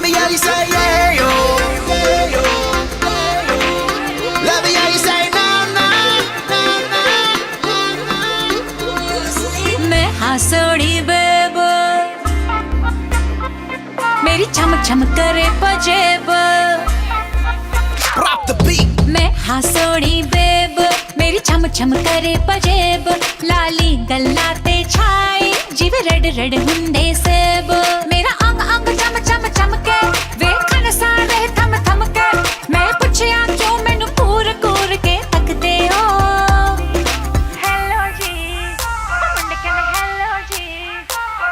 me how you say yeah yo, yeah yo. Love me how you say no no no no. मैं हासोड़ी babe मेरी चमक चमक करे पजेब Drop the beat. मैं हासोड़ी babe मेरी चमक चमक करे पजेब लाली गल्ला ते छाई जिवे रेड रेड हुंदे सेब मेरा अंग अंग चम चम चमके वेखन सारे थम थम के मैं पुछया क्यों मैनू कूर कूर के तकदे हो हेलो जी मुंडे कहंदे हेलो जी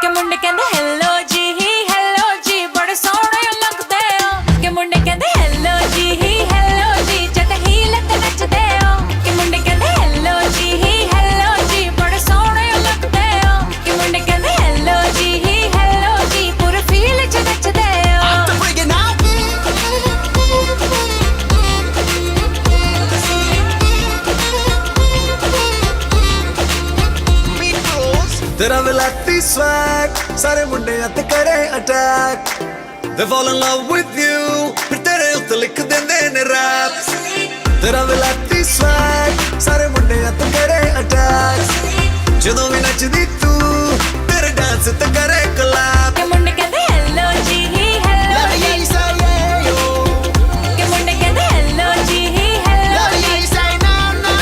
के मुंडे कहंदे हेलो जी बड़े सोहणे लगदे हो के मुंडे कहंदे हेलो जी जद हील ते नचदे हो के मुंडे कहंदे हेलो जी बड़े सोहणे लगदे हो के मुंडे कहंदे हेलो जी पूरे फील च नचदे हो I'm the bringing out. तेरा विलाती swag सारे मुंडियां ते करे attack. They fall in love with you फिर तेरे उत्ते लिख देंदे ने rap. तेरा विलाती swag सारे मुंडियां ते करे attack. ਜਦੋਂ ਵੀ ਨੱਚਦੀ ਤੂੰ ਤੇਰੇ ਡਾਂਸ ਤੇ ਕਰੇ collab. के मुंडे कहंदे hello ji Love you say yeah yo. के मुंडे कहंदे hello ji Love you say no no.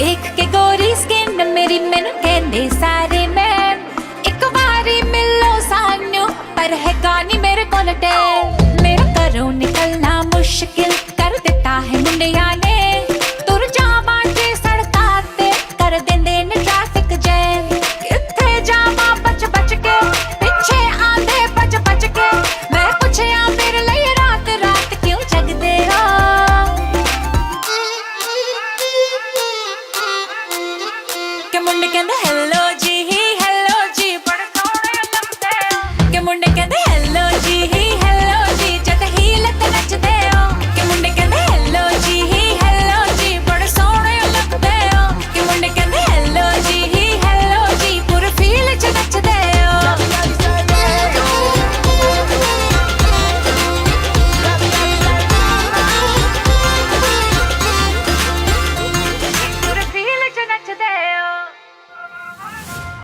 एक के गोरी स्किन मेरी मैनू कहंदे सारे मैन एक बारी मिलो सानू पर है गानी मेरे कोल टैल मेरा घरों निकलना मुश्किल कर दिता है मुंडिया ने तुर जावा जे सड़कां ते कर देंदे ने ट्रैफिक जैम किथे जावा बच बच के पिछे आंदे बच बच के मैं पुछया मेरे लिए रात रात क्यों जगदे हो के मुंडे कहंदे हेलो